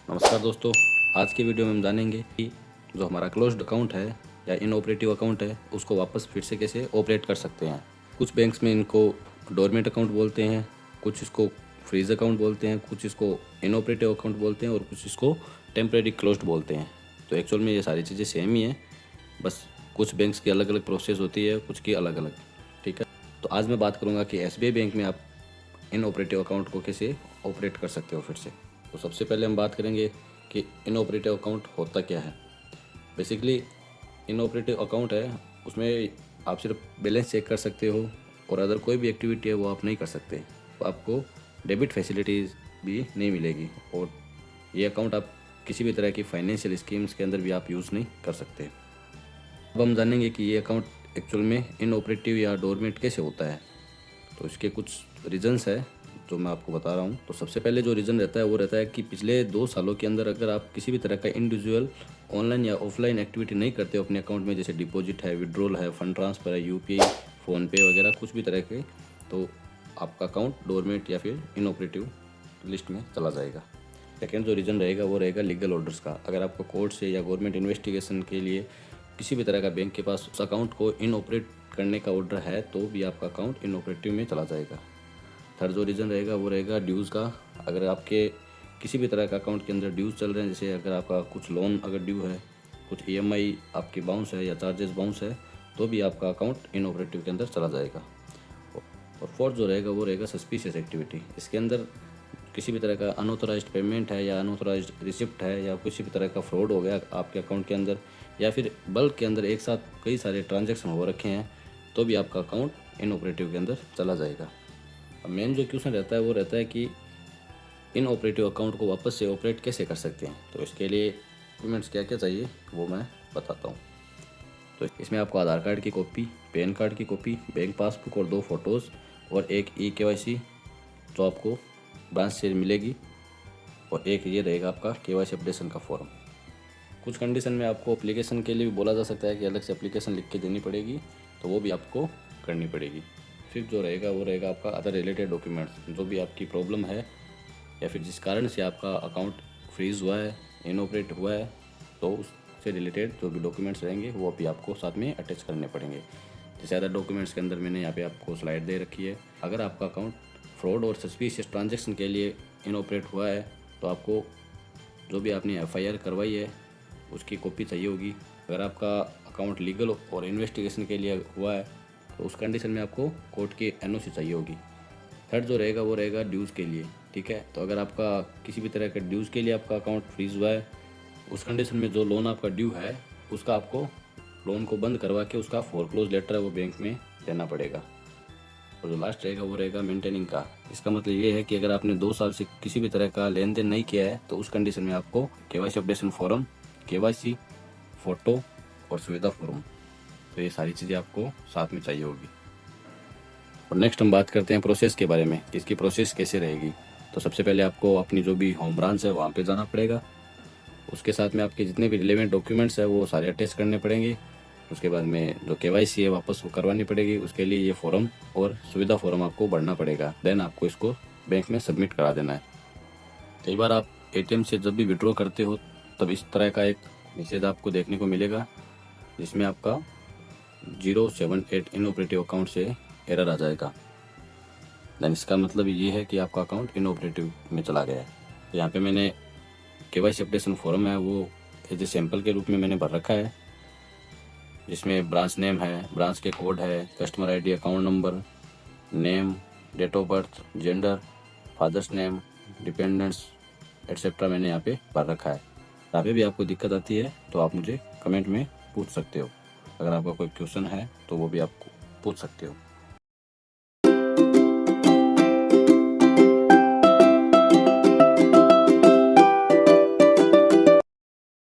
नमस्कार दोस्तों, आज की वीडियो में हम जानेंगे कि जो हमारा क्लोज्ड अकाउंट है या इनऑपरेटिव अकाउंट है उसको वापस फिर से कैसे ऑपरेट कर सकते हैं। कुछ बैंक्स में इनको डोरमेंट अकाउंट बोलते हैं, कुछ इसको फ्रीज अकाउंट बोलते हैं, कुछ इसको इनऑपरेटिव अकाउंट बोलते हैं और कुछ इसको टेम्परेरी क्लोज्ड बोलते हैं। तो एक्चुअल में ये सारी चीज़ें सेम ही हैं, बस कुछ बैंक्स की अलग अलग प्रोसेस होती है, कुछ की अलग अलग। ठीक है, तो आज मैं बात करूँगा कि एसबीआई बैंक में आप इनऑपरेटिव अकाउंट को कैसे ऑपरेट कर सकते हो फिर से। तो सबसे पहले हम बात करेंगे कि इनऑपरेटिव अकाउंट होता क्या है। बेसिकली इनऑपरेटिव अकाउंट है, उसमें आप सिर्फ बैलेंस चेक कर सकते हो और अदर कोई भी एक्टिविटी है वो आप नहीं कर सकते। तो आपको डेबिट फैसिलिटीज़ भी नहीं मिलेगी और ये अकाउंट आप किसी भी तरह की फाइनेंशियल स्कीम्स के अंदर भी आप यूज़ नहीं कर सकते। अब हम जानेंगे कि ये अकाउंट एक्चुअल में इनऑपरेटिव या डोरमेंट कैसे होता है। तो इसके कुछ रीजंस है जो मैं आपको बता रहा हूँ। तो सबसे पहले जो रीज़न रहता है वो रहता है कि पिछले 2 सालों के अंदर अगर आप किसी भी तरह का इंडिविजुअल ऑनलाइन या ऑफलाइन एक्टिविटी नहीं करते हो अपने अकाउंट में, जैसे डिपॉजिट है, विड्रॉल है, फंड ट्रांसफ़र है, यूपीआई, फ़ोनपे वगैरह कुछ भी तरह के, तो आपका अकाउंट डोरमेंट या फिर इनऑपरेटिव लिस्ट में चला जाएगा। सेकेंड जो रीज़न रहेगा वो रहेगा लीगल ऑर्डर्स का। अगर आपको कोर्ट से या गवर्नमेंट इन्वेस्टिगेशन के लिए किसी भी तरह का बैंक के पास उस अकाउंट को इनऑपरेट करने का ऑर्डर है तो भी आपका अकाउंट इनऑपरेटिव में चला जाएगा। थर्ड जो रीज़न रहेगा वो रहेगा ड्यूज़ का। अगर आपके किसी भी तरह का अकाउंट के अंदर ड्यूज़ चल रहे हैं, जैसे अगर आपका कुछ लोन अगर ड्यू है, कुछ ईएमआई आपकी बाउंस है या चार्जेस बाउंस है, तो भी आपका अकाउंट इनऑपरेटिव के अंदर चला जाएगा। और फोर्थ जो रहेगा वो रहेगा सस्पिशियस एक्टिविटी। इसके अंदर किसी भी तरह का अनऑथोराइज्ड पेमेंट है या अनऑथोराइज्ड रिसिप्ट है या किसी भी तरह का फ्रॉड हो गया आपके अकाउंट के अंदर, या फिर बल्क के अंदर एक साथ कई सारे ट्रांजैक्शन हो रखे हैं, तो भी आपका अकाउंट इनऑपरेटिव के अंदर चला जाएगा। अब मेन जो क्वेश्चन रहता है वो रहता है कि इनऑपरेटिव अकाउंट को वापस से ऑपरेट कैसे कर सकते हैं। तो इसके लिए डॉक्यूमेंट्स क्या क्या चाहिए वो मैं बताता हूँ। तो इसमें आपको आधार कार्ड की कॉपी, पैन कार्ड की कॉपी, बैंक पासबुक और 2 फोटोज़ और एक केवाईसी जो आपको ब्रांच से मिलेगी, और एक ये रहेगा आपका केवाईसी अपडेशन का फॉर्म। कुछ कंडीशन में आपको एप्लीकेशन के लिए भी बोला जा सकता है कि अलग से एप्लीकेशन लिख के देनी पड़ेगी, तो वो भी आपको करनी पड़ेगी। फिर जो रहेगा वो रहेगा आपका अदर रिलेटेड डॉक्यूमेंट्स, जो भी आपकी प्रॉब्लम है या फिर जिस कारण से आपका अकाउंट फ्रीज़ हुआ है, इनऑपरेट हुआ है, तो उससे रिलेटेड जो भी डॉक्यूमेंट्स रहेंगे वो भी आपको साथ में अटैच करने पड़ेंगे। जैसे अदर डॉक्यूमेंट्स के अंदर मैंने यहाँ पे आपको स्लाइड दे रखी है। अगर आपका अकाउंट फ्रॉड और सस्पिशियस ट्रांजैक्शन के लिए इनऑपरेट हुआ है तो आपको जो भी आपने एफआईआर करवाई है उसकी कॉपी चाहिए होगी। अगर आपका अकाउंट लीगल और इन्वेस्टिगेशन के लिए हुआ है तो उस कंडीशन में आपको कोर्ट की एनओसी चाहिए होगी। थर्ड जो रहेगा वो रहेगा ड्यूज़ के लिए। ठीक है, तो अगर आपका किसी भी तरह के ड्यूज़ के लिए आपका अकाउंट फ्रीज हुआ है, उस कंडीशन में जो लोन आपका ड्यू है उसका आपको लोन को बंद करवा के उसका फोरक्लोज लेटर है वो बैंक में देना पड़ेगा। और जो लास्ट रहेगा वो रहेगा मेंटेनिंग का। इसका मतलब ये है कि अगर आपने 2 साल से किसी भी तरह का लेन देन नहीं किया है तो उस कंडीशन में आपको KYC updation form, KYC, photo और सुविधा फॉर्म, तो ये सारी चीज़ें आपको साथ में चाहिए होगी। और नेक्स्ट हम बात करते हैं प्रोसेस के बारे में कि इसकी प्रोसेस कैसे रहेगी। तो सबसे पहले आपको अपनी जो भी होम ब्रांच है वहाँ पे जाना पड़ेगा। उसके साथ में आपके जितने भी रिलेवेंट डॉक्यूमेंट्स है वो सारे अटैच करने पड़ेंगे। उसके बाद में जो केवाईसी है वापस वो करवानी पड़ेगी। उसके लिए ये फॉर्म और सुविधा फॉर्म आपको भरना पड़ेगा। देन आपको इसको बैंक में सबमिट करा देना है। कई बार आप एटीएम से जब भी विड्रॉ करते हो तब इस तरह का एक मैसेज आपको देखने को मिलेगा जिसमें आपका 078 इनऑपरेटिव अकाउंट से एरर आ जाएगा। देन इसका मतलब ये है कि आपका अकाउंट इनऑपरेटिव में चला गया है। तो यहाँ पे मैंने केवाईसी अपडेशन फॉर्म है वो एज ए सैम्पल के रूप में मैंने भर रखा है, जिसमें ब्रांच नेम है, ब्रांच के कोड है, customer ID, account number, name, date of birth, gender, father's name, dependents etcetera मैंने यहाँ पे भर रखा है। यहाँ पे भी आपको दिक्कत आती है तो आप मुझे कमेंट में पूछ सकते हो। अगर आपका कोई क्वेश्चन है तो वो भी आप पूछ सकते हो।